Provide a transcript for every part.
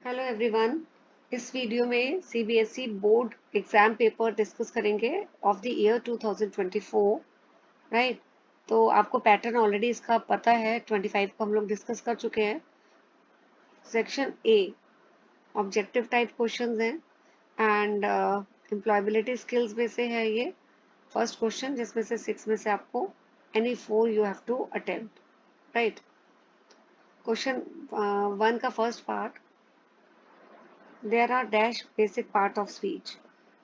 Hello everyone. इस video में CBSE board exam paper discuss करेंगे ऑफ द ईयर 2024। राइट। तो आपको पैटर्न ऑलरेडी इसका पता है। 25 को हम लोग डिस्कस कर चुके हैं। Section A objective type questions हैं एंड एम्प्लॉयबिलिटी स्किल्स में से है ये फर्स्ट क्वेश्चन, जिसमें से 6 में से आपको any 4 you have to attempt. Right. Question 1 का first part, there are dash basic part of speech.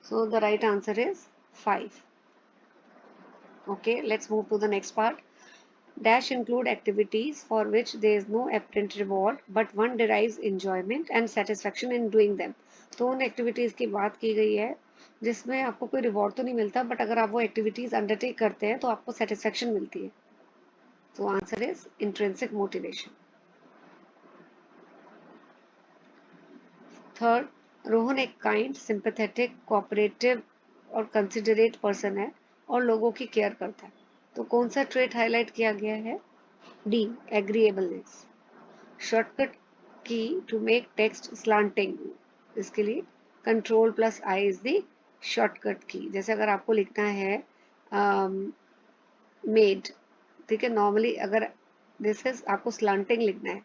So the right answer is 5. Okay, let's move to the next part. Dash include activities for which there is no apparent reward but one derives enjoyment and satisfaction in doing them. तो उन activities की बात की गई है जिसमें आपको कोई रिवॉर्ड तो नहीं मिलता, बट अगर आप वो एक्टिविटीज अंडरटेक करते हैं तो आपको सेटिस्फेक्शन मिलती है। तो answer is intrinsic motivation. Third, Rohan एक काइंड, सिंपैथेटिक, कोऑपरेटिव और कंसिडरेट पर्सन है और लोगों की केयर करता है। तो कौन सा ट्रेट हाईलाइट किया गया है? D, agreeableness. शॉर्टकट की टू मेक टेक्स्ट स्लांटिंग, इसके लिए control plus I is the shortcut की। जैसे अगर आपको लिखना है मेड, ठीक है, नॉर्मली अगर दिस इज आपको स्लांटिंग लिखना है,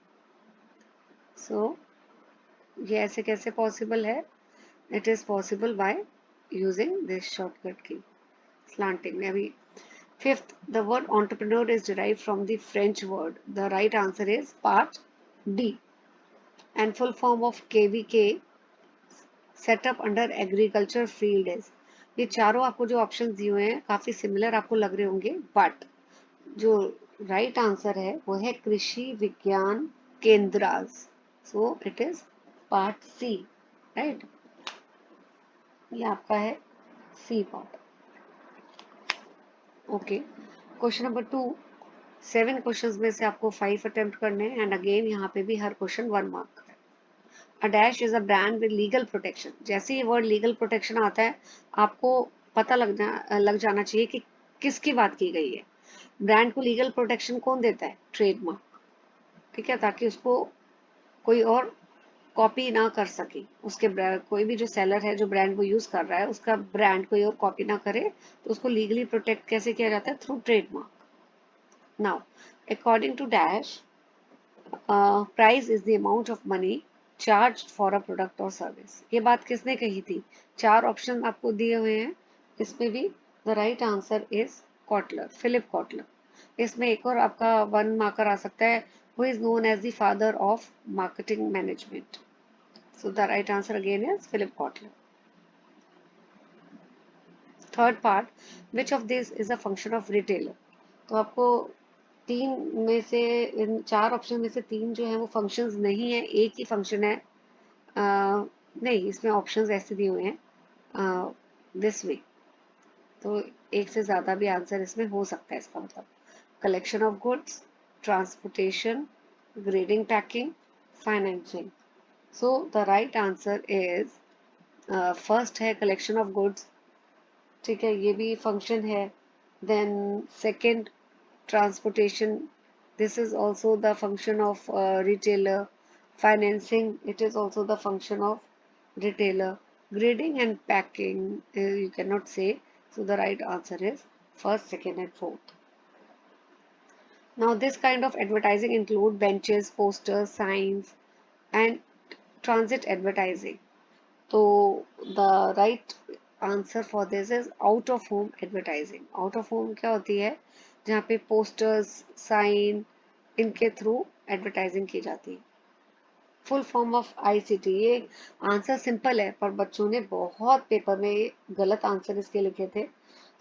सो ये ऐसे कैसे पॉसिबल है? It is possible by using this shortcut key, slanting में अभी। Fifth, the word entrepreneur is derived from the French word. The right answer is part D. And full form of KVK, set up under agriculture field is। ये चारों आपको जो option दिए हुए हैं काफी सिमिलर आपको लग रहे होंगे, बट जो राइट आंसर है वो है कृषि विज्ञान केंद्राज। So it is part C. Right, ये आपका है C part. Okay, question number 2। 7 questions में से आपको 5 अटेम्प्ट करने हैं एंड अगेन यहाँ पे भी हर क्वेश्चन 1 मार्क का है। A dash is a brand with legal protection. जैसे ही वर्ड लीगल प्रोटेक्शन आता है आपको पता लग जाना चाहिए कि किसकी बात की गई है। ब्रांड को लीगल प्रोटेक्शन कौन देता है? ट्रेडमार्क। ठीक है, ताकि उसको कोई और कॉपी ना कर सके। उसके कोई भी जो सेलर है, जो ब्रांड वो यूज कर रहा है, उसका ब्रांड कोई और कॉपी ना करे, तो उसको लीगली प्रोटेक्ट कैसे किया जाता है? Through trademark. Now, according to dash, price is the amount of money charge for a product और सर्विस। ये बात किसने कही थी? 4 ऑप्शन आपको दिए हुए हैं, इसमें भी the right answer is Kotler, Philip Kotler. इसमें एक और आपका 1 मार्कर आ सकता है, who is known as the father of marketing management. So the right answer again is Philip Kotler. Third part, which of these is a function of retailer? तो आपको 3 में से, इन 4 ऑप्शन में से 3 जो है वो फंक्शंस नहीं है, एक ही फंक्शन है। नहीं, इसमें ऑप्शंस ऐसे दिए हुए हैं दिस वे, तो एक से ज्यादा भी आंसर इसमें हो सकता है। इसका मतलब collection of goods, transportation, grading, packing, financing. So the right answer is first है कलेक्शन ऑफ गुड्स। ठीक है, ये भी फंक्शन है। Then second, transportation, this is also the function of retailer. Financing, it is also the function of retailer. Grading and packing you can not say. So the right answer is first, second and fourth. Now this kind of advertising include benches, posters, signs and transit advertising. तो the right answer for this is out of home advertising. Out of home क्या होती है? जहाँ पे posters, sign, इनके through advertising की जाती है। Full form of ICT. ये आंसर सिंपल है पर बच्चों ने बहुत पेपर में गलत आंसर इसके लिखे थे।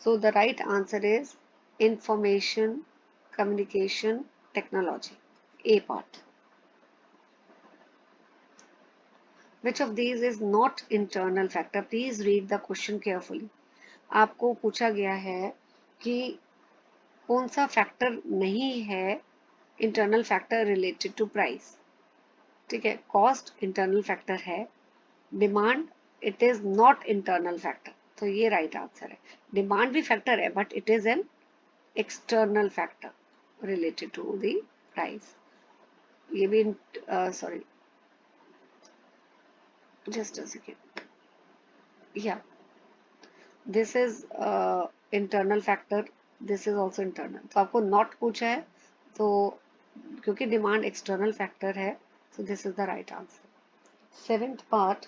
सो the right answer is information communication technology, A part. Which of these is not internal factor? Please read the question carefully. आपको पूछा गया है कि कौन सा फैक्टर नहीं है internal factor related to price. ठीक है, कॉस्ट इंटरनल फैक्टर है, demand it is not internal factor. तो ये राइट आंसर है। डिमांड भी फैक्टर है but it is an external factor related to the price. ये भी sorry, Just a second. Yeah, this is internal factor. This is also internal. तो आपको not पूछा है, तो क्योंकि डिमांड एक्सटर्नल फैक्टर है, so this is the right answer. Seventh part,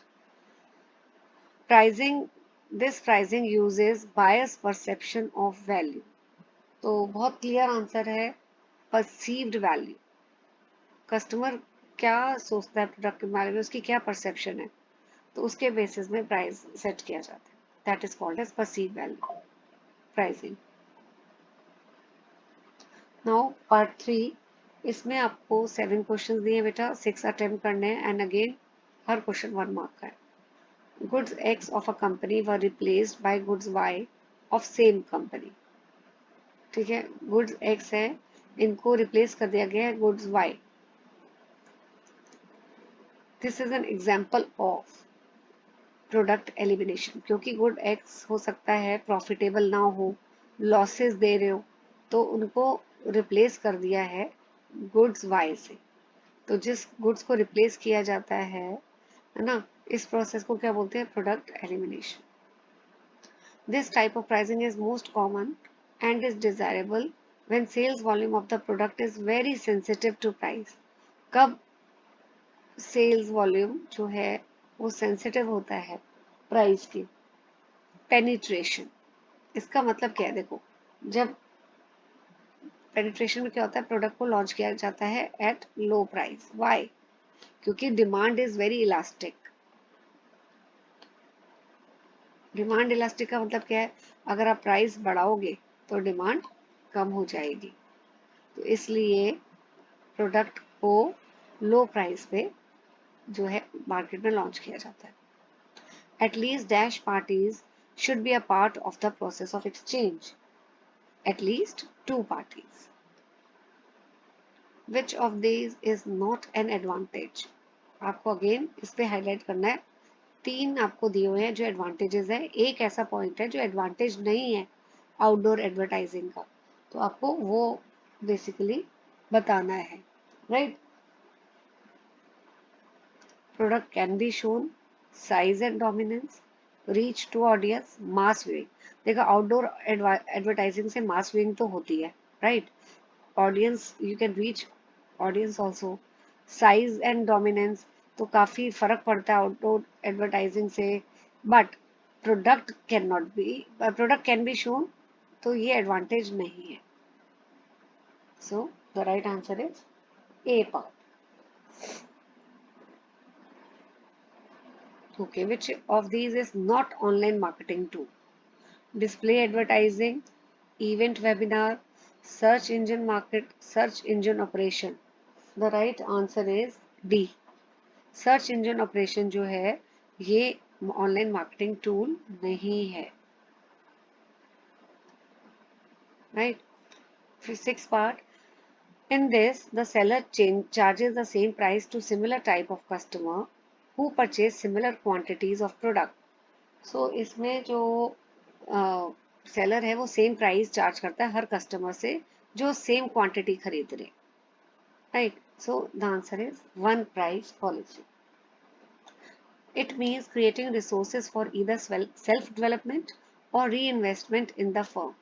pricing. This pricing uses bias perception of value. तो बहुत clear answer है, परसीव्ड वैल्यू. कस्टमर क्या सोचता है प्रोडक्ट के बारे में, उसकी क्या परसेप्शन है, तो उसके बेसिस में प्राइस सेट किया जाता है. That is called as perceived value pricing. Now part 3. इसमें आपको 7 क्वेश्चंस दिए बेटा, 6 अटेम्प्ट करने हैं, एंड अगेन हर क्वेश्चन 1 मार्क का है. Goods X of a company were replaced by goods Y of same company. ठीक है, गुड्स एक्स है, इनको रिप्लेस कर दिया गया है goods Y. This is an example of product elimination. क्योंकि गुड एक्स हो सकता है प्रॉफिटेबल ना हो, लॉसेस दे रहे हो, तो उनको रिप्लेस कर दिया है गुड्स वाई से. तो जिस गुड्स को रिप्लेस किया जाता है ना, इस प्रोसेस को क्या बोलते हैं, product elimination. This type of pricing is most common and is desirable when sales volume of the product is very sensitive to price. कब सेल्स वॉल्यूम जो है वो सेंसिटिव होता है प्राइस की. पेनिट्रेशन, इसका मतलब क्या है, देखो, जब पेनिट्रेशन में क्या होता है, प्रोडक्ट को लॉन्च किया जाता है एट लो प्राइस. व्हाई? क्योंकि demand is very elastic. Demand elastic का मतलब क्या है, अगर आप प्राइस बढ़ाओगे तो डिमांड कम हो जाएगी. तो इसलिए प्रोडक्ट को लो प्राइस पे जो है मार्केट में लॉन्च किया जाता है. At least dash parties should be a part of the process of exchange. At least 2 parties. Which of these is not an advantage? आपको अगेन इस पे हाईलाइट करना है. 3 आपको दिए हुए हैं जो एडवांटेजेस है, एक ऐसा पॉइंट है जो एडवांटेज नहीं है आउटडोर एडवर्टाइजिंग का, तो आपको वो बेसिकली बताना है. Right? Product can be shown, size and dominance, reach to audience, mass viewing. देखो, आउटडोर एडवर्टाइजिंग से मास viewing तो होती है, right? Audience, you can reach audience also. Size and dominance, तो काफी फर्क पड़ता है आउटडोर एडवर्टाइजिंग से. But product can be shown, तो ये एडवांटेज नहीं है. सो the right answer is a part. Okay, which of these is not online marketing tool? Display advertising, event webinar, search engine operation. The right answer is D. Search engine operation जो है ये online marketing tool नहीं है. Right? Sixth part. In this, the seller charges the same price to similar type of customer who purchase similar quantities of product. So इसमें जो seller है वो same price charge करता है हर कस्टमर से जो सेम क्वांटिटी खरीद रहे. Right? So the answer is one price policy. It means creating resources for either self development और reinvestment in the firm.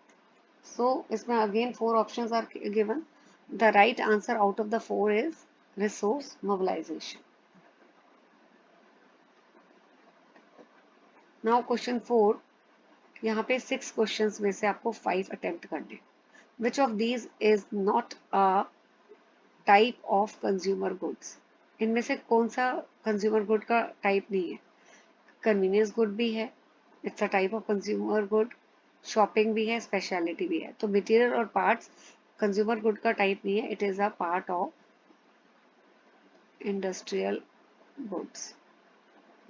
So इसमें again 4 options are given. The right answer out of the 4 is resource mobilisation. Now question 4. यहाँ पे 6 questions में से आपको 5 attempt करने. Which of these is not a type of consumer goods? इनमें से कौन सा कंज्यूमर गुड का टाइप नहीं है? कन्वीनियंस गुड भी है, it's a type of consumer good. Shopping भी है, स्पेशलिटी भी है. तो मटेरियल और पार्ट्स कंज्यूमर गुड का टाइप नहीं है, it is a part of industrial goods.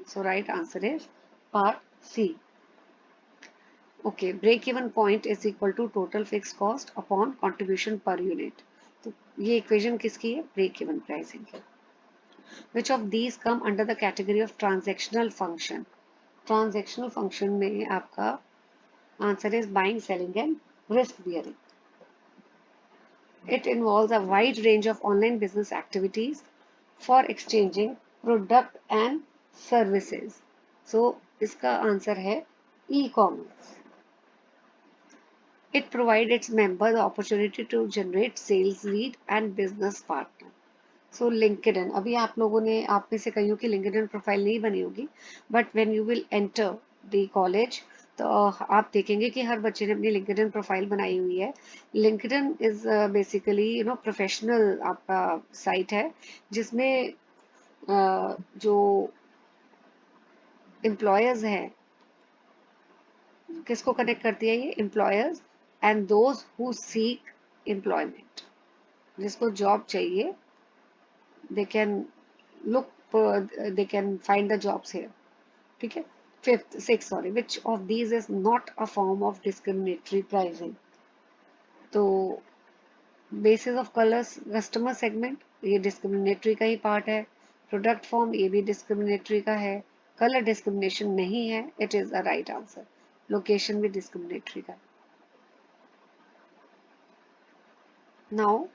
So right answer is part C. Okay, break even point is equal to total fix cost upon contribution per unit. तो ये equation किसकी है? Break even pricing की. Which of these come under the category of transactional function? Transactional function में आपका answer is buying, selling and risk bearing. It involves a wide range of online business activities for exchanging product and services. So इसका answer है E commerce. It provides its members the opportunity to generate sales lead and business partner. So LinkedIn, अभी आप लोगों ने, आप में से कईयों की LinkedIn प्रोफाइल नहीं बनी होगी, but when you will enter the college तो आप देखेंगे कि हर बच्चे ने अपनी LinkedIn प्रोफाइल बनाई हुई है। LinkedIn इज बेसिकली प्रोफेशनल आपका साइट है, जिसमें जो एम्प्लॉयर्स हैं, किसको कनेक्ट करती है? ये employers and those who seek employment. जिसको जॉब चाहिए, they can look, they can find the jobs here. ठीक है। Fifth six sorry, which of these is not a form of discriminatory pricing? तो basis of colours customer segment, ये discriminatory का ही part है। Product form, ये भी discriminatory का है। कलर डिस्क्रिमिनेशन नहीं है, it is a right answer. Location भी डिस्क्रिमिनेटरी का है। नाउ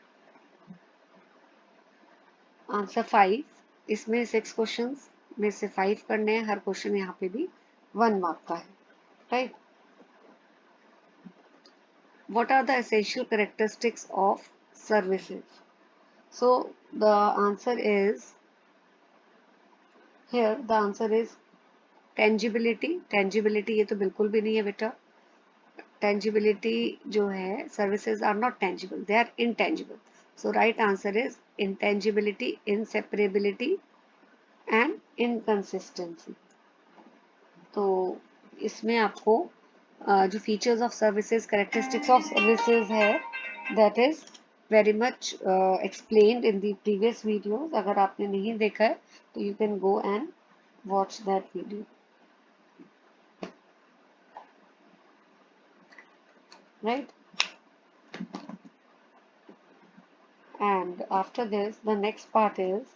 आंसर 5, इसमें 6 क्वेश्चंस में से 5 करने हैं। हर क्वेश्चन यहाँ पे भी 1 मार्क का है, right. What are the essential characteristics of services? So the answer is, here the answer is tangibility. Tangibility ये तो बिल्कुल भी नहीं है बेटा। Tangibility जो है, services are not tangible, they are intangible. So right answer is intangibility, inseparability and inconsistency. तो इसमें आपको जो features of services, characteristics of services है, that is very much explained in the previous videos. अगर आपने नहीं देखा है तो you can go and watch that video, right. And after this the next part is,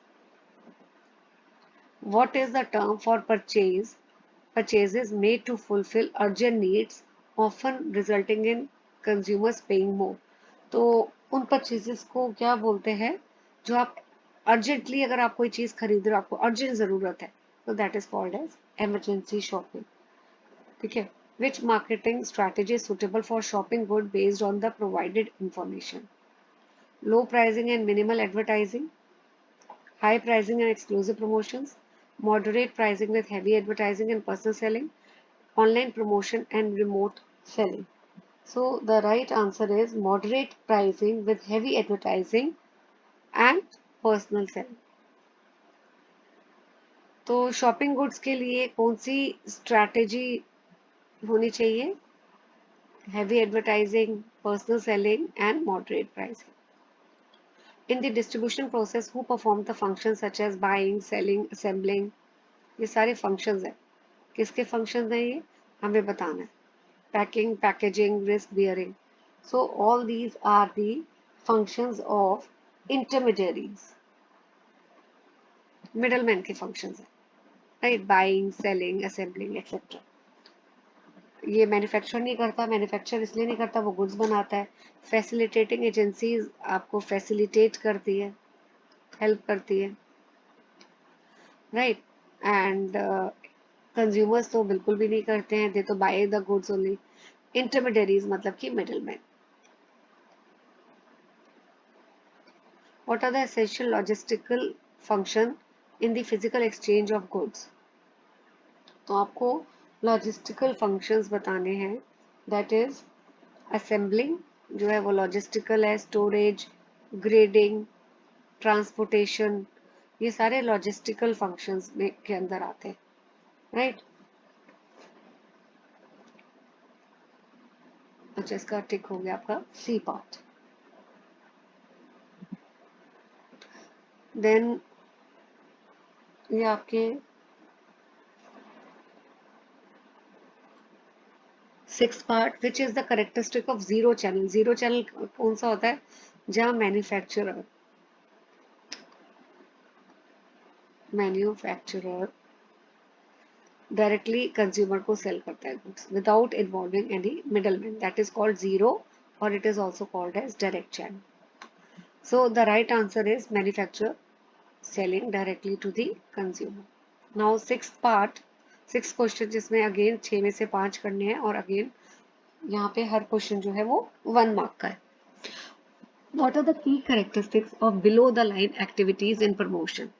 what is the term for purchases made to fulfill urgent needs, often resulting in consumers paying more? तो उन purchases को क्या बोलते हैं जो आप urgently, अगर आप कोई चीज खरीद रहे हो, आपको अर्जेंट जरूरत है, तो that is called as emergency shopping. ठीक है। Which marketing strategy is suitable for shopping good based on the provided information? Low pricing and minimal advertising, high pricing and exclusive promotions, moderate pricing with heavy advertising and personal selling, online promotion and remote selling. So the right answer is moderate pricing with heavy advertising and personal selling. तो shopping goods के लिए कौन सी strategy होनी चाहिए? Heavy advertising, personal selling and moderate pricing. In the distribution process, who perform the functions such as buying, selling, assembling? ये सारे functions हैं. किसके functions हैं ये? हमें बताना है. Packing, packaging, risk bearing. So all these are the functions of intermediaries. Middleman के functions हैं. Right? Buying, selling, assembling, etc. ये मैन्युफैक्चर नहीं करता, मैन्युफैक्चर इसलिए नहीं करता, वो गुड्स बनाता है। फैसिलिटेटिंग एजेंसीज आपको फैसिलिटेट करती है, हेल्प करती है, राइट। एंड कंज्यूमर्स तो बिल्कुल भी नहीं करते हैं, दे तो buy the goods only. Intermediaries मतलब कि middleman. What are the essential logistical function in the physical exchange of goods? तो आपको लॉजिस्टिकल फंक्शंस बताने हैं, दैट इज असेंबलिंग जो है वो लॉजिस्टिकल है, स्टोरेज, ग्रेडिंग, ट्रांसपोर्टेशन, ये सारे लॉजिस्टिकल फंक्शंस में के अंदर आते हैं, राइट। अच्छा, इसका टिक हो गया आपका सी पार्ट। देन ये आपके 6 part, which is the characteristic of zero channel? Zero channel कौन सा होता है? जहां मैन्युफैक्चरर डायरेक्टली कंज्यूमर को सेल करता है goods without involving any middleman, that is called zero, और it is also called as direct channel. So the right answer is manufacturer selling directly to the consumer. Now sixth part, six question जिसमें again 6 में से 5 करने हैं और again यहाँ पे हर question जो है वो 1 मार्क का है। What are the key characteristics of below the line activities in promotion?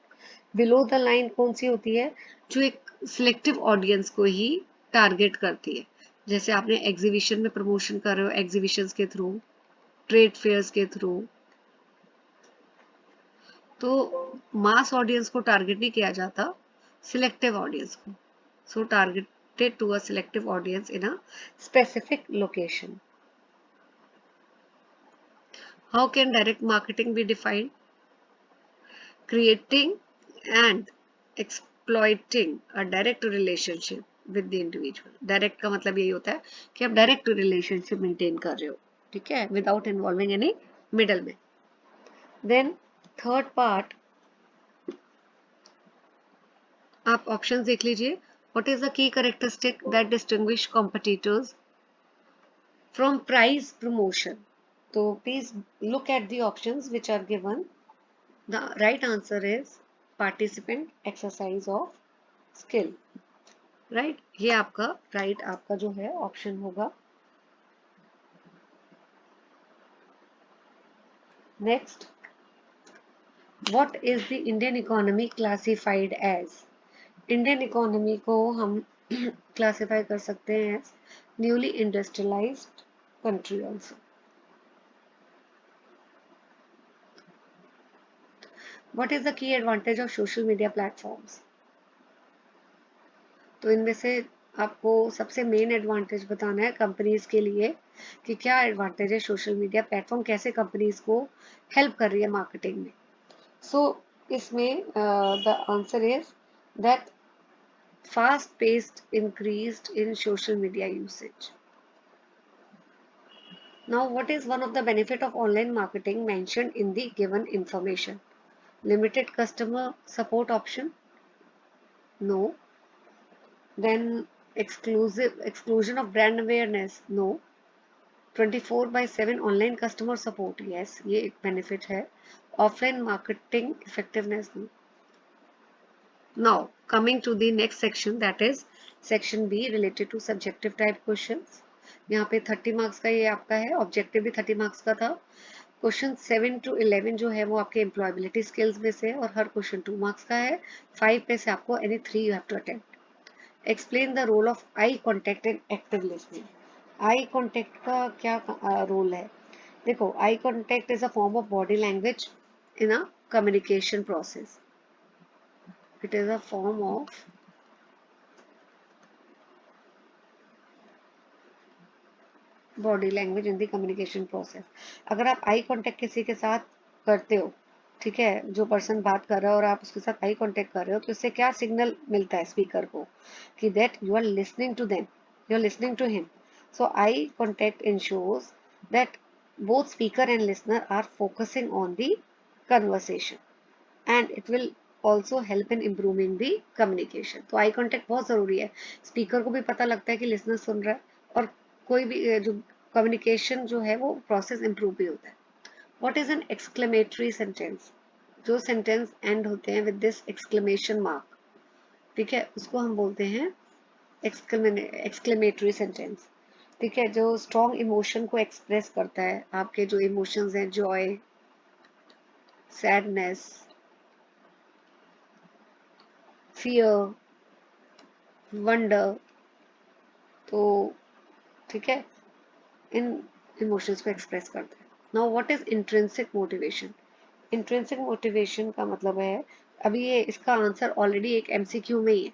Below the line कौन सी होती है? जो एक सिलेक्टिव ऑडियंस को ही टारगेट करती है। जैसे आपने एग्जीबिशन में प्रमोशन कर रहे हो, एग्जीबिशंस के थ्रू, ट्रेड फेयर्स के थ्रू, तो मास ऑडियंस को टारगेट नहीं किया जाता, सिलेक्टिव ऑडियंस को। So targeted to a selective audience in a specific location. How can direct marketing be defined? Creating and exploiting a direct relationship with the individual. Direct का मतलब यही होता है कि आप डायरेक्ट रिलेशनशिप मेंटेन कर रहे हो, ठीक है, without involving any middleman. Then third part, आप ऑप्शन देख लीजिए। What is the key characteristic that distinguish competitors from price promotion? तो please look at the options which are given. The right answer is participant exercise of skill. Right? ये आपका right आपका जो है option होगा. Next, what is the Indian economy classified as? Indian economy को हम classify कर सकते हैं as newly industrialized country also. What is the key advantage of social media platforms? तो इनमें से आपको सबसे मेन एडवांटेज बताना है कंपनीज के लिए कि क्या एडवांटेज है सोशल मीडिया प्लेटफॉर्म, कैसे कंपनीज को हेल्प कर रही है मार्केटिंग में. सो इसमें the answer is that fast paced increased in social media usage. Now what is one of the benefit of online marketing mentioned in the given information? Limited customer support option, no. Then exclusion of brand awareness, no. 24/7 online customer support, yes, ये एक benefit है. Offline marketing effectiveness, no. Now coming to the next section, that is section B related to subjective type questions. यहाँ पे 30 marks का ये आपका है, objective भी 30 मार्क्स का था. क्वेश्चन 7 to 11 जो है वो आपके एम्प्लॉयबिलिटी स्किल्स में से और हर क्वेश्चन 2 मार्क्स का है. 5 पे से आपको any 3 you have to attempt. Explain the role of eye contact in active listening. Eye contact का क्या रोल है? देखो, eye contact is a form of body language in a communication process. It is a form of body language in the communication process. अगर आप eye contact किसी के साथ करते हो, ठीक है, जो पर्सन बात कर रहा है और आप उसके साथ आई कांटेक्ट कर रहे हो, तो इससे क्या सिग्नल मिलता है स्पीकर को कि that you are listening to them, you are listening to him. So eye contact ensures that both speaker and listener are focusing on the conversation and it will also help in improving the communication. तो eye contact बहुत जरूरी है. Speaker को भी पता लगता है कि लिसनर सुन रहा है और कोई भी जो कम्युनिकेशन जो है वो प्रोसेस इंप्रूव भी होता है. What is an exclamatory sentence? जो सेंटेंस एंड होते हैं विद दिस एक्सक्लेमेशन मार्क, ठीक है, उसको हम बोलते हैं एक्सक्लेमेटरी सेंटेंस. ठीक है, जो स्ट्रॉन्ग इमोशन को एक्सप्रेस करता है, आपके जो इमोशंस हैं, जॉय, सैडनेस, फियर, वंडर, तो ठीक है, इन इमोशंस को एक्सप्रेस करता है. Now what is intrinsic motivation? Intrinsic motivation का मतलब है, अभी ये इसका आंसर ऑलरेडी एक एमसीक्यू में ही है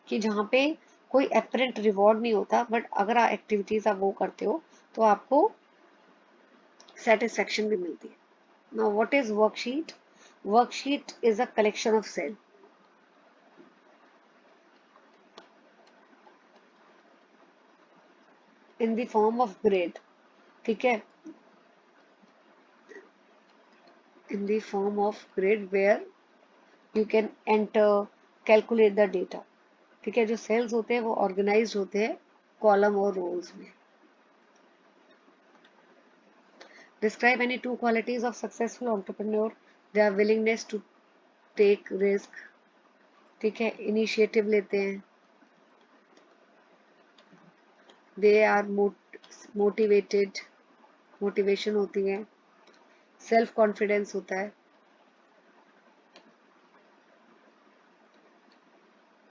कि जहाँ पे कोई एपरेंट रिवॉर्ड नहीं होता, बट अगर एक्टिविटीज आप वो करते हो तो आपको सेटिस्फेक्शन भी मिलती है. Now what is worksheet? Worksheet is a collection of cell in the form of grade, ठीक है, in the form of grid where you can enter, calculate the data. ठीक है, जो सेल्स होते हैं वो ऑर्गेनाइज होते हैं कॉलम और रोल्स में. Describe any two qualities of successful entrepreneur. Their willingness to take risk, ठीक है, इनिशिएटिव लेते हैं, दे आर मोटिवेटेड, मोटिवेशन होती है, सेल्फ कॉन्फिडेंस होता है,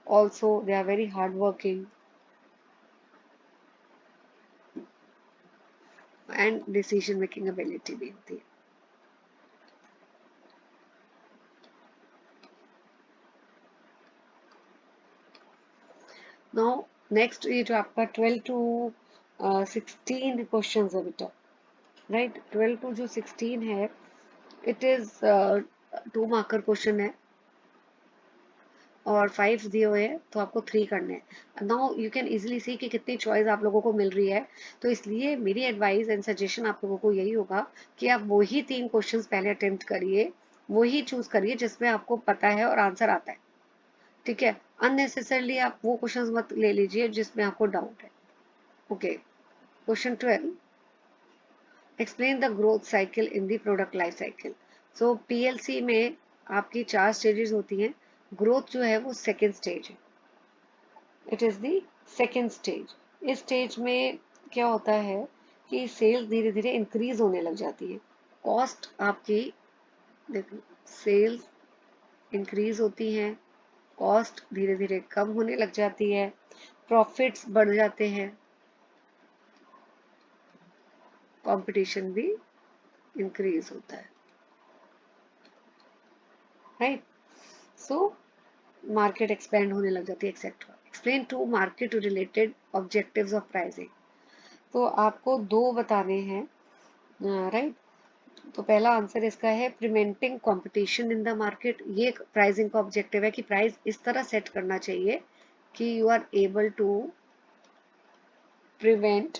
also they are very hard working and decision making ability भी होती है। नाउ नेक्स्ट, ये जो आपका 12 टू 16 क्वेश्चन है बेटा, राइट, 12 टू जो 16 है, इट इज 2 मार्कर क्वेश्चन है और 5 दिए हुए हैं, तो आपको 3 करने हैं। नाउ यू कैन इजीली सी कि कितनी चॉइस आप लोगों को मिल रही है, तो इसलिए मेरी एडवाइस एंड सजेशन आप लोगों को यही होगा कि आप वही 3 क्वेश्चंस पहले अटेम्प्ट करिए, वही चूज करिए जिसमें आपको पता है और आंसर आता है, ठीक है। अननेसेसरली आप वो क्वेश्चंस मत ले लीजिए जिसमें आपको डाउट है। Okay, question 12, explain the growth cycle in the product life cycle. So PLC में आपकी 4 स्टेजेस होती हैं, ग्रोथ जो है वो सेकेंड स्टेज है, it is the second stage. इस स्टेज में क्या होता है कि सेल्स धीरे धीरे इंक्रीज होने लग जाती है, कॉस्ट आपकी, देखो, सेल्स इंक्रीज होती हैं, कॉस्ट धीरे धीरे कम होने लग जाती है, प्रॉफिट्स बढ़ जाते हैं, कंपटीशन भी इंक्रीज होता है, राइट। सो मार्केट एक्सपेंड होने लग जाती है, etcetera. Explain two market related objectives of pricing. तो आपको 2 बताने हैं, राइट। तो पहला आंसर इसका है preventing competition in the market. ये प्राइसिंग का ऑब्जेक्टिव है कि प्राइस इस तरह सेट करना चाहिए कि you are able to prevent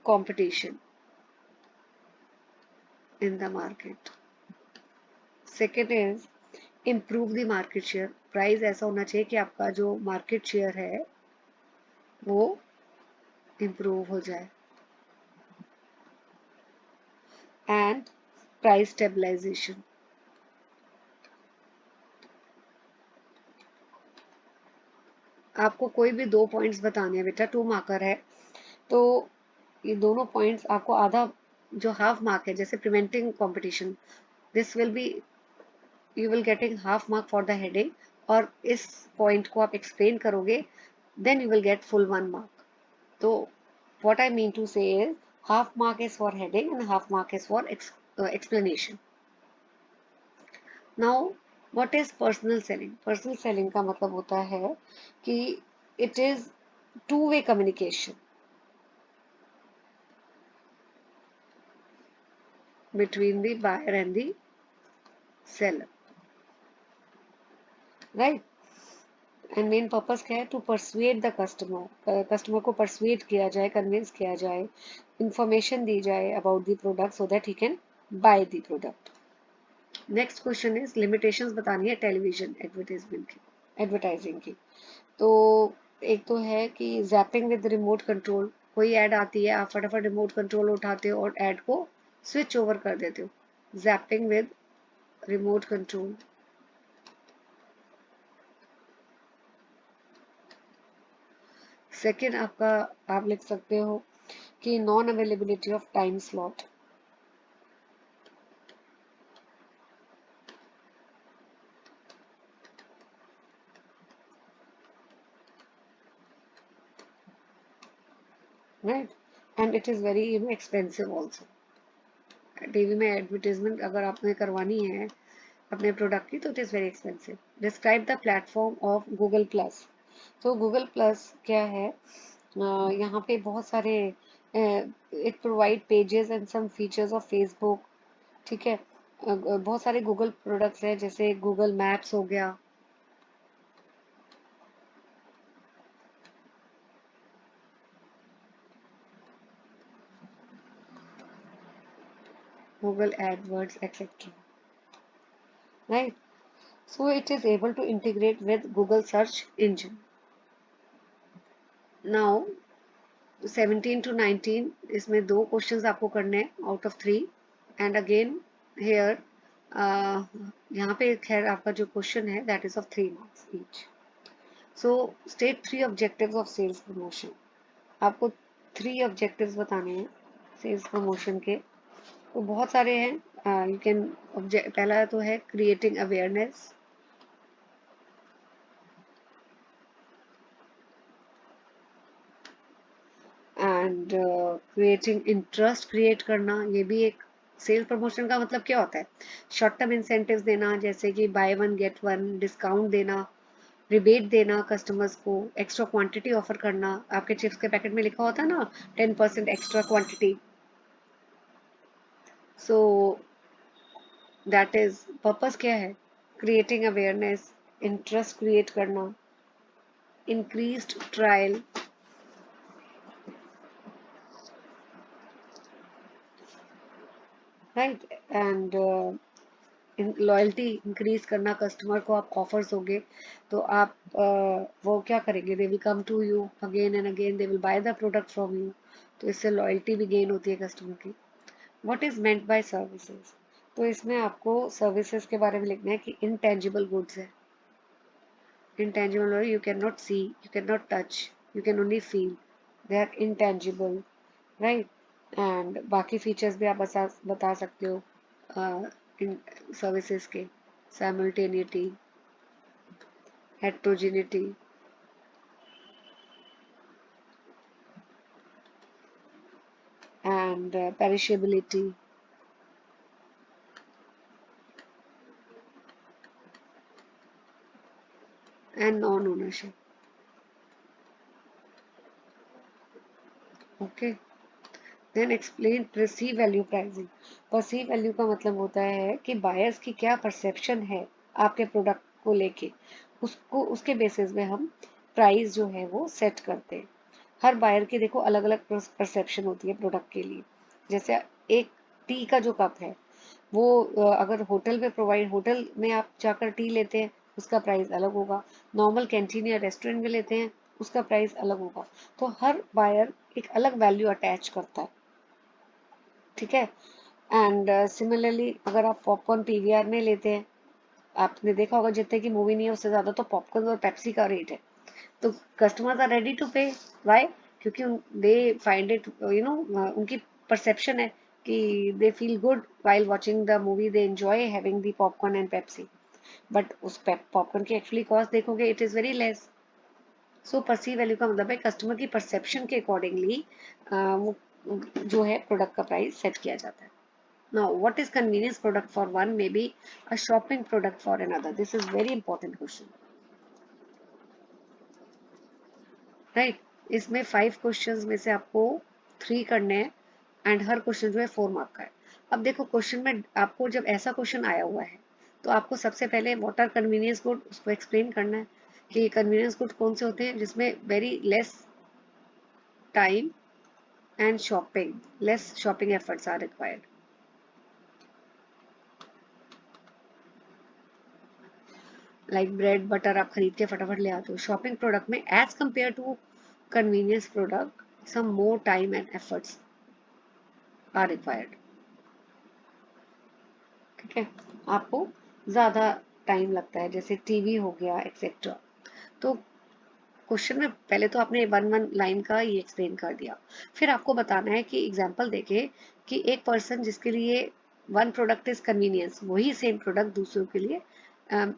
competition in the market. Second is improve the market share. Price ऐसा होना चाहिए कि आपका जो मार्केट शेयर है वो इम्प्रूव हो जाए। And price stabilisation. आपको कोई भी 2 पॉइंट्स बताने हैं बेटा, 2 मार्कर है, तो ये दोनों पॉइंट्स आपको आधा, जो हाफ मार्क है, जैसे preventing competition, this will be, you will getting half mark for the heading, और इस पॉइंट को आप एक्सप्लेन करोगे, then you will get full 1 mark. तो what I mean to say is half mark is for heading and half mark is for explanation. Now what is personal selling? Personal selling का मतलब होता है कि it is two-way communication between the buyer and the seller, right? And main purpose क्या है, to persuade the customer, customer को persuade किया जाए, कन्विंस किया जाए, इंफॉर्मेशन दी जाए about the product so that he can buy the product. Next question is limitations बतानी है टेलीविजन एडवर्टाइजमेंट की, एडवर्टाइजिंग की। तो एक तो है कि जैपिंग विद रिमोट कंट्रोल, कोई ऐड आती है, आप फटाफट रिमोट कंट्रोल उठाते हो और ऐड को स्विच ओवर कर देते हो, zapping with remote control. Second आपका, आप लिख सकते हो कि non availability of time slot. Right, and it is very expensive also. TV में एडवर्टीजमेंट अगर आपने करवानी है अपने प्रोडक्ट की, तो it is very expensive. Describe the platform of Google plus. तो गूगल प्लस क्या है, यहाँ पे बहुत सारे, it provide pages and some features of Facebook, ठीक है। बहुत सारे गूगल प्रोडक्ट्स हैं, जैसे गूगल मैप्स हो गया, Google AdWords etcetera, right. So it is able to integrate with Google search engine. Now 17 to 19, इसमें 2 क्वेश्चंस आपको करने हैं out of 3, and again here यहाँ पे खैर आपका जो क्वेश्चन है that is of 3 marks each. So state 3 objectives of sales promotion. आपको 3 ऑब्जेक्टिव्स बताने हैं सेल्स प्रमोशन के। तो बहुत सारे हैं, यू कैन पहला तो है creating awareness, and creating interest create करना, ये भी एक सेल्स प्रमोशन का मतलब क्या होता है। शॉर्ट टर्म इंसेंटिव्स देना, जैसे कि by one get one discount देना, रिबेट देना कस्टमर्स को, एक्स्ट्रा क्वांटिटी ऑफर करना। आपके चिप्स के पैकेट में लिखा होता है ना 10% extra quantity. So that is purpose क्या है, क्रिएटिंग अवेयरनेस, इंटरेस्ट क्रिएट करना, increased trial, right, and loyalty increase करना। कस्टमर को आप ऑफर्स दोगे तो आप वो क्या करेंगे, they will come to you again and again, they will buy the product from you. तो इससे लॉयल्टी भी गेन होती है कस्टमर की। What is meant by services, तो इसमें आपको सर्विसेज के बारे में लिखना है कि इनटेंजिबल गुड्स है। intangible, you cannot see, you cannot touch, you can only feel, they are intangible, right? And बाकी फीचर्स भी आप बता सकते हो इन सर्विसेज के, simultaneity, heterogeneity, and perishability, and non ownership. Okay, then explain perceived value pricing. Perceived value का मतलब होता है कि बायर्स की क्या परसेप्शन है आपके प्रोडक्ट को लेके, उसको उसके बेसिस में हम प्राइस जो है वो सेट करते हैं। हर बायर की देखो अलग अलग परसेप्शन होती है प्रोडक्ट के लिए। जैसे एक टी का जो कप है वो अगर होटल में प्रोवाइड, होटल में आप जाकर टी लेते हैं उसका प्राइस अलग होगा, नॉर्मल कैंटीन या रेस्टोरेंट में लेते हैं उसका प्राइस अलग होगा। तो हर बायर एक अलग वैल्यू अटैच करता है, ठीक है। एंड सिमिलरली अगर आप पॉपकॉर्न पीवीआर में लेते हैं, आपने देखा होगा जितने की मूवी नहीं है उससे ज्यादा तो पॉपकॉर्न और पेप्सी का रेट है। तो कस्टमर्स आर रेडी टू पे, व्हाई, क्योंकि they find it, you know, उनकी परसेप्शन है कि they feel good while watching the movie, they enjoy having the popcorn and Pepsi, but उस पॉपकॉर्न की एक्चुअली कॉस्ट देखोगे it is very less. So perceive value का मतलब है customer की परसेप्शन के अकॉर्डिंगली वो जो है प्रोडक्ट का प्राइस सेट किया जाता है। Now, what is convenience product for one may be a shopping product for another. This is very important question, right? इसमें 5 क्वेश्चंस में से आपको 3 करने हैं एंड हर क्वेश्चन जो है 4 मार्क का है। अब देखो क्वेश्चन में आपको जब ऐसा क्वेश्चन आया हुआ है तो आपको सबसे पहले व्हाट आर कन्वीनियंस गुड उसको एक्सप्लेन करना है कि कन्वीनियंस गुड कौन से होते हैं जिसमें very less time and shopping, less shopping efforts are required. Like bread butter आप खरीद के फटाफट ले आते हो। शॉपिंग प्रोडक्ट में as compare to convenience product some more time and efforts are required, ठीक है। आपको ज्यादा टाइम लगता है, जैसे टीवी हो गया एक्सेट्रा। तो क्वेश्चन में पहले तो आपने वन वन लाइन का ये एक्सप्लेन कर दिया, फिर आपको बताना है कि एग्जांपल देके कि एक पर्सन जिसके लिए वन प्रोडक्ट इज कन्वीनियंस, वही सेम प्रोडक्ट दूसरों के लिए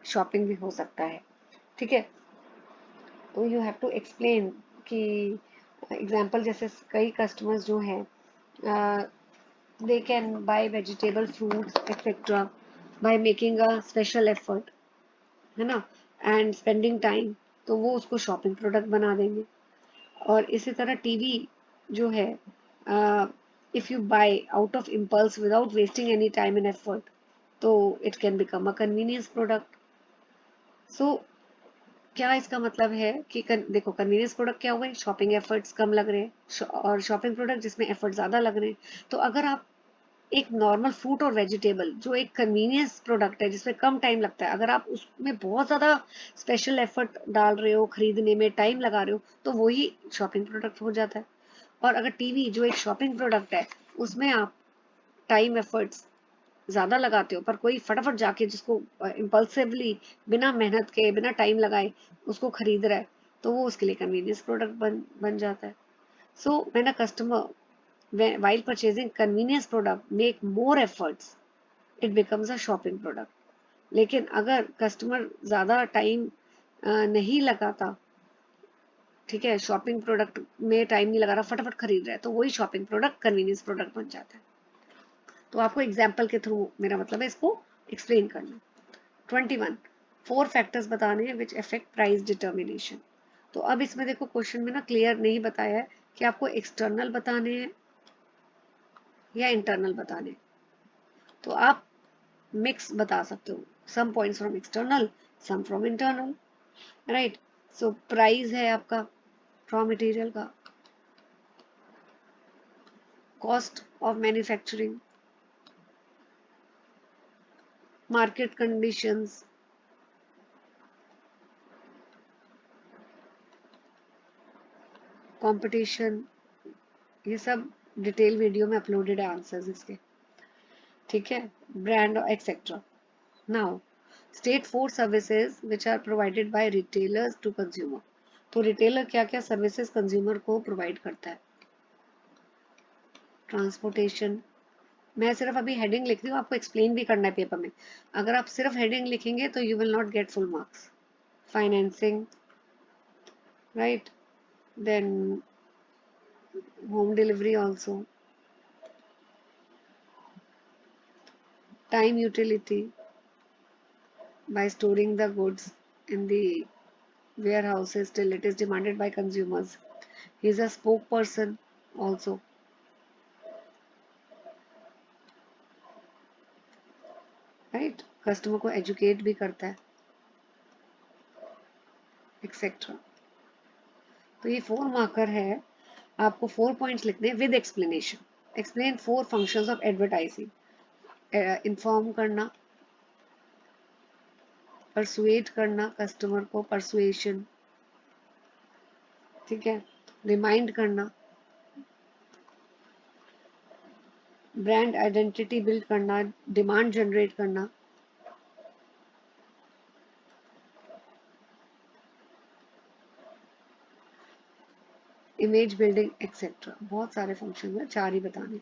शॉपिंग भी हो सकता है, ठीक है। तो यू हैव टू एक्सप्लेन कि एग्जांपल जैसे कई कस्टमर्स जो हैं they can buy vegetable fruits etc by making a special effort, है ना, एंड स्पेंडिंग टाइम, तो वो उसको शॉपिंग प्रोडक्ट बना देंगे। और इसी तरह टीवी जो है, if you buy out of impulse without wasting any time and effort, तो it can become a convenience product. So क्या इसका मतलब है कि देखो कन्वीनियंस प्रोडक्ट क्या हुआ, शॉपिंग एफर्ट्स कम लग रहे हैं, और शॉपिंग प्रोडक्ट जिसमें एफर्ट ज्यादा लग रहे हैं। तो अगर आप एक नॉर्मल फ्रूट और वेजिटेबल जो एक कन्वीनियंस प्रोडक्ट है जिसमें कम टाइम लगता है, अगर आप उसमें बहुत ज्यादा स्पेशल एफर्ट डाल रहे हो, खरीदने में टाइम लगा रहे हो, तो वही शॉपिंग प्रोडक्ट हो जाता है। और अगर टीवी जो एक शॉपिंग प्रोडक्ट है उसमें आप टाइम एफर्ट्स ज़्यादा लगाते हो, पर कोई फटाफट जाके जिसको इम्पल्सिवली बिना मेहनत के बिना टाइम लगाए उसको खरीद रहा है, तो वो उसके लिए कन्वीनियंस प्रोडक्ट बन जाता है. So when a customer while purchasing convenience product make more efforts, it becomes a shopping product. लेकिन अगर कस्टमर ज़्यादा टाइम नहीं लगाता, ठीक है, शॉपिंग प्रोडक्ट में टाइम नहीं लगा रहा, फटाफट खरीद रहा है, तो वही शॉपिंग प्रोडक्ट कन्वीनियंस प्रोडक्ट बन जाता है. तो आपको एग्जाम्पल के थ्रू, मेरा मतलब है इसको एक्सप्लेन करना. 21 4 फैक्टर्स बताने हैं विच अफेक्ट प्राइस डिटर्मिनेशन. तो अब इसमें देखो क्वेश्चन में ना क्लियर नहीं बताया है कि आपको एक्सटर्नल बताने हैं या इंटरनल बताने हैं. तो आप मिक्स बता सकते हो, some points from external, some from internal, right. So price है आपका रॉ मटेरियल का, cost of manufacturing, market conditions, competition, ये सब डिटेल वीडियो में अपलोडेड है आंसर्स इसके, ठीक है, brand etcetera. Now state 4 services which are provided by retailers to consumer. तो रिटेलर क्या क्या सर्विसेज कंज्यूमर को प्रोवाइड करता है. ट्रांसपोर्टेशन, मैं सिर्फ अभी हेडिंग लिख रही हूँ, आपको एक्सप्लेन भी करना है पेपर में. अगर आप सिर्फ हेडिंग लिखेंगे तो you will not get full marks. Financing, right, then home delivery also, time utility by storing the goods in the warehouses till it is demanded by consumers. He is a spokesperson also, right? Customer को educate भी करता है, etcetera. तो ये 4 marker है. आपको 4 points लिखने हैं with explanation. Explain 4 functions of advertising. Inform करना, परसुएट करना कस्टमर को, परसुएशन, ठीक है, रिमाइंड करना, ब्रांड आइडेंटिटी बिल्ड करना, डिमांड जनरेट करना, इमेज बिल्डिंग एक्सेट्रा. बहुत सारे फंक्शन है, 4 ही बताने.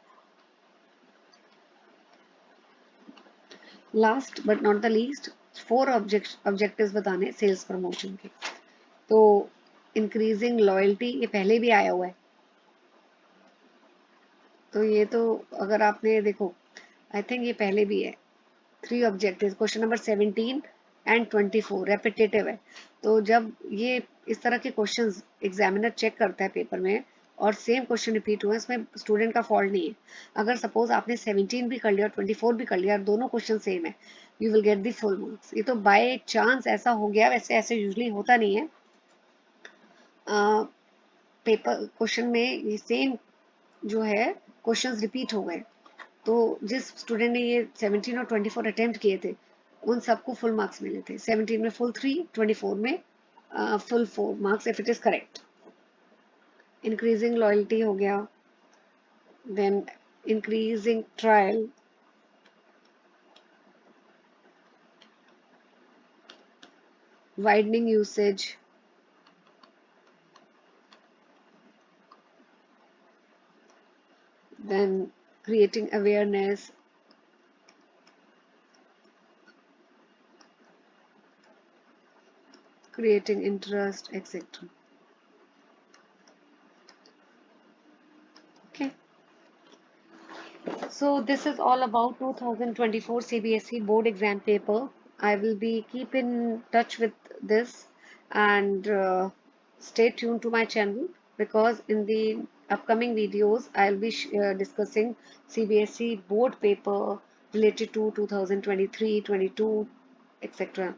Last but not the least 4 objectives बताने सेल्स प्रमोशन के. तो इंक्रीजिंग लॉयल्टी, ये पहले भी आया हुआ है, तो ये तो अगर आपने देखो, आई थिंक ये पहले भी है. 3 objective, question number 17 and 24 repetitive है. तो जब ये इस तरह के क्वेश्चंस एग्जामिनर चेक करता है पेपर में और सेम क्वेश्चन रिपीट हुए, इसमें स्टूडेंट का फॉल्ट नहीं है. अगर सपोज आपने 17 भी कर लिया और 24 भी कर लिया और दोनों क्वेश्चन सेम है, you will get the full marks. ये तो बाय चांस ऐसा हो गया, वैसे ऐसे यूजली होता नहीं है. पेपर क्वेश्चन में सेम जो है क्वेश्चंस रिपीट हो गए, तो जिस स्टूडेंट ने ये 17 और 24 अटेम्प्ट किए थे उन सबको फुल मार्क्स मिले थे. 17 में फुल 3, 24 में full 4 marks if it is correct. Increasing loyalty हो गया, then increasing trial, widening usage, then creating awareness, creating interest, etc. Okay, so this is all about 2024 CBSE board exam paper. I will be keep in touch with this, and stay tuned to my channel, because in the upcoming videos I'll be discussing CBSE board paper related to 2023, 22, etc.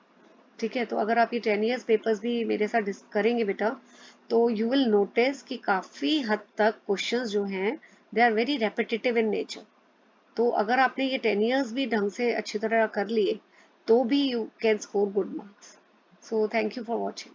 ठीक है, तो अगर आप ये 10 years papers भी मेरे साथ करेंगे बेटा, तो यू विल नोटिस कि काफ़ी हद तक क्वेश्चंस जो हैं they are very repetitive in nature. तो अगर आपने ये 10 years भी ढंग से अच्छी तरह कर लिए तो भी you can score good marks. So thank you for watching.